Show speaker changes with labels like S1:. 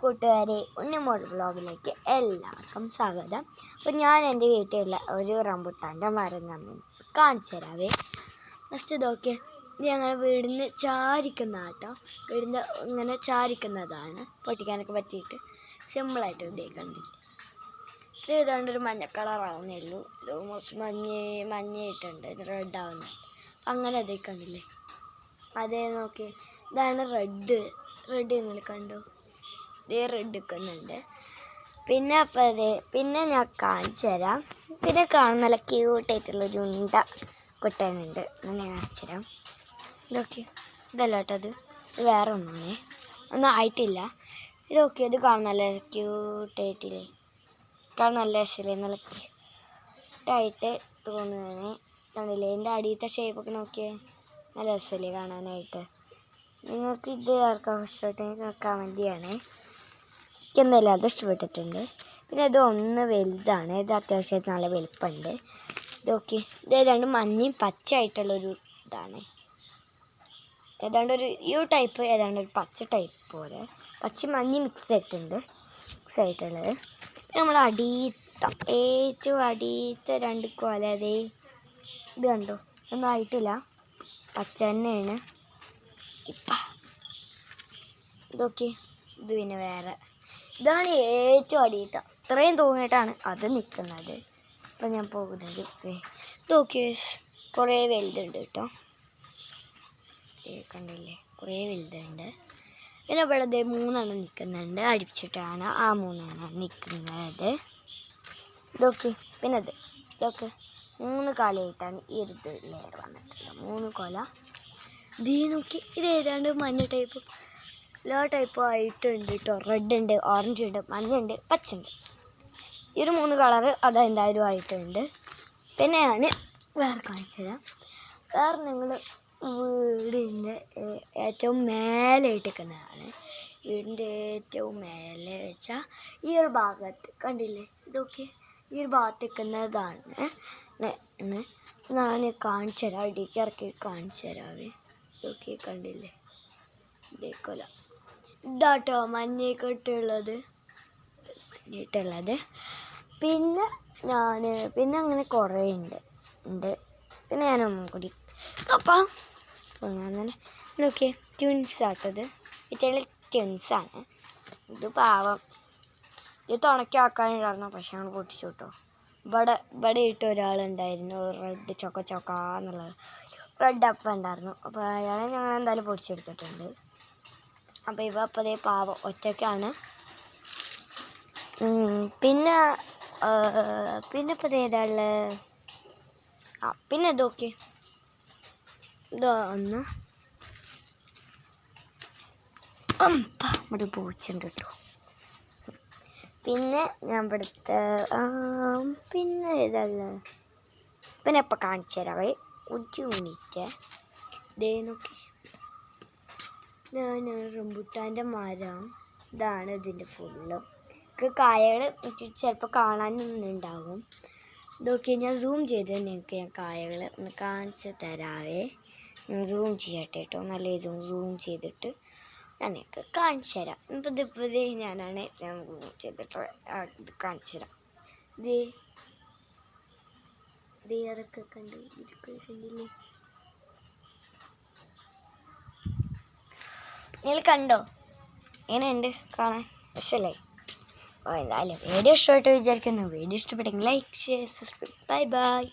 S1: കൂട്ടുകാരെ, ഉണ്ണിമോൾ വ്ളോഗിലേക്ക് എല്ലാവർക്കും സ്വാഗതം. അപ്പോൾ ഞാൻ എൻ്റെ വീട്ടിലുള്ള ഒരു റംബുട്ടാൻ്റെ മരം കാണിച്ചു തരാവേ. ഫസ്റ്റ് ഇതൊക്കെ ഞങ്ങൾ വീടിന് ചാരിക്കുന്ന കേട്ടോ, വീടിൻ്റെ ഇങ്ങനെ ചാരിക്കുന്നതാണ്, പൊട്ടിക്കാനൊക്കെ പറ്റിയിട്ട് സിമ്പിളായിട്ട് ഇതേക്കണ്ടില്ല. ഇത് ഏതാണ്ട് ഒരു മഞ്ഞ കളറാവുന്നേ ഉള്ളൂ, ഇത് ഓൾമോസ്റ്റ് മഞ്ഞയായിട്ടുണ്ട്, റെഡ് ആവുന്നത്. അങ്ങനെ അതേ കണ്ടില്ലേ, അതേ നോക്കി, ഇതാണ് റെഡ് നിങ്ങൾ കണ്ടു, ഇതേ റെഡ് നിൽക്കുന്നുണ്ട്. പിന്നെ അപ്പോൾ അതെ, പിന്നെ ഞാൻ കാണിച്ചു തരാം. പിന്നെ കാണാൻ നല്ല ക്യൂട്ടായിട്ടുള്ളൊരു ഉണ്ട കുട്ടനുണ്ട്, അങ്ങനെ കാണിച്ചു തരാം. ഇതൊക്കെ ഇതല്ല കേട്ടോ, ഇത് വേറെ ഒന്നാണേ, ഒന്നും ആയിട്ടില്ല. ഇതൊക്കെ ഇത് കാണാൻ നല്ല ക്യൂട്ടായിട്ടില്ലേ, കാണാൻ നല്ല രസമില്ലേ, നല്ല ക്യൂട്ടായിട്ട് തോന്നുകയാണ്. കണ്ടില്ലേ, എൻ്റെ അടിയത്തെ ഷേപ്പൊക്കെ നോക്കിയേ, നല്ല രസമില്ലേ കാണാനായിട്ട്. നിങ്ങൾക്ക് ഇത് ആർക്കും ഇഷ്ടപ്പെട്ടെങ്കിൽ കമൻറ്റ് ചെയ്യണേ. എനിക്ക് എന്തായാലും അത് ഇഷ്ടപ്പെട്ടിട്ടുണ്ട്. പിന്നെ ഇത് ഒന്ന് വലുതാണ്, ഇത് അത്യാവശ്യമായിട്ട് നല്ല വലുപ്പമുണ്ട്. ഇതൊക്കെ ഇത് ഏതാണ്ട് മഞ്ഞയും പച്ച ആയിട്ടുള്ളൊരു ഇതാണ്, ഏതാണ്ട് ഒരു ടൈപ്പ്, ഏതാണ്ട് ഒരു പച്ച ടൈപ്പ് പോലെ, പച്ച മഞ്ഞ മിക്സ് ആയിട്ടുള്ളത്. നമ്മൾ ഏറ്റവും അടിയത്തെ രണ്ട് കൊല, അതേ ഇത് കണ്ടോ, ഒന്നും ആയിട്ടില്ല, പച്ച തന്നെയാണ്. ഇതൊക്കെ ഇത് പിന്നെ വേറെ, ഇതാണ് ഏറ്റവും അടിയിട്ട, ഇത്രയും തോന്നിയിട്ടാണ് അത് നിൽക്കുന്നത്. അപ്പം ഞാൻ പോകുന്നത് ഇതൊക്കെ കുറേ വലുതുണ്ട് കേട്ടോ, കണ്ടില്ലേ, കുറേ വലുതുണ്ട്. പിന്നെ ഇവിടെ 3 നിൽക്കുന്നുണ്ട്, അടിച്ചിട്ടാണ് ആ 3 നിൽക്കുന്നത്. ഇതൊക്കെ പിന്നെ ഇതൊക്കെ 3 കാലമായിട്ടാണ് ഈ ഒരു ലെയർ വന്നിട്ടുള്ളത്, 3 കൊല. ഇത് നോക്കി, ഇത് ഏതാണ്ട് മഞ്ഞ ടൈപ്പ്, എല്ലാ ടൈപ്പും ആയിട്ടുണ്ട് കേട്ടോ. റെഡ് ഉണ്ട്, ഓറഞ്ച് ഉണ്ട്, മഞ്ഞുണ്ട്, പച്ച ഉണ്ട്. ഈ ഒരു 3 കളറ് അതെന്തായാലും ആയിട്ടുണ്ട്. പിന്നെ ഞാൻ വേറെ കാണിച്ചു തരാം. വേറെ നിങ്ങൾ വീടിൻ്റെ ഏറ്റവും മേലെയായിട്ട് നിൽക്കുന്നതാണ്, വീടിൻ്റെ ഏറ്റവും മേലെ വെച്ചാൽ ഈ ഒരു ഭാഗത്ത് കണ്ടില്ലേ, ഇതൊക്കെ ഈ ഒരു ഭാഗത്ത് നിൽക്കുന്നതാണ്. ഞാൻ കാണിച്ചു തരാം, ഇടയ്ക്ക് ഇറക്കി കാണിച്ചു തരാവേ. ഇതൊക്കെ കണ്ടില്ലേ, ഇതേക്കൊല ഇതാട്ടോ മഞ്ഞയിട്ടുള്ളത്. പിന്നെ അങ്ങനെ കുറേ ഉണ്ട്. പിന്നെ ഞാനൊന്നും കൂടി അപ്പം അങ്ങനെ നോക്കിയേ, ട്വിൻസ് ആട്ടത്, ഇറ്റലി ട്വിൻസാണ്. ഇത് പാവം, ഇത് തുണക്കാക്കാനുണ്ടായിരുന്നു, പക്ഷെ ഞങ്ങൾ പൊട്ടിച്ചു കേട്ടോ. ഇവിടെ ഇട്ട് ഒരാളുണ്ടായിരുന്നു, റെഡ് ചൊക്ക എന്നുള്ളത്, റെഡ് അപ്പം ഉണ്ടായിരുന്നു. അപ്പോൾ അയാളെ ഞങ്ങൾ എന്തായാലും പൊടിച്ചെടുത്തിട്ടുണ്ട്. അപ്പോൾ അതേ പാവം ഒറ്റയ്ക്കാണ്. പിന്നെ ഇപ്പോൾ ഏതാളുള്ള പിന്നെ ഇതൊക്കെ ഒന്ന് ഇവിടെ പൂച്ചുണ്ട് കേട്ടോ. പിന്നെ ഞാൻ ഇവിടുത്തെ പിന്നെ ഏതാളുള്ള പിന്നെ ഇപ്പം കാണിച്ചു തരാവേ, 1 മിനിറ്റ്. ഇതേ നോക്കി, ഞാൻ റംബുട്ടാൻ്റെ മരം ഇതാണ്, ഇതിൻ്റെ ഫുള്ളും കായകൾ ചിലപ്പോൾ കാണാനുണ്ടാകും. ഇതൊക്കെ ഞാൻ സൂം ചെയ്ത് നിങ്ങൾക്ക് ഞാൻ കായകൾ ഒന്ന് കാണിച്ച് തരാവേ. സൂം ചെയ്യട്ടെ കേട്ടോ, നല്ല ഇതും സൂം ചെയ്തിട്ട് ഞാൻ നിങ്ങൾക്ക് കാണിച്ചു തരാം. ഇപ്പോൾ ഞാനാണ് സൂം ചെയ്തിട്ട് ഇത് കാണിച്ചു തരാം. അതൊക്കെ കണ്ടു, ഇതൊക്കെ കണ്ടില്ലേ, നിങ്ങൾ കണ്ടോ, എങ്ങനെയുണ്ട് കാണാൻ, രസമല്ലേ? അപ്പോൾ എന്തായാലും വീഡിയോ ഇഷ്ടമായിട്ട് വിചാരിക്കുന്നു. വീഡിയോ ഇഷ്ടപ്പെട്ടെങ്കിൽ ലൈക്ക്, ഷെയർ, സബ്സ്ക്രൈബ്. ബൈ.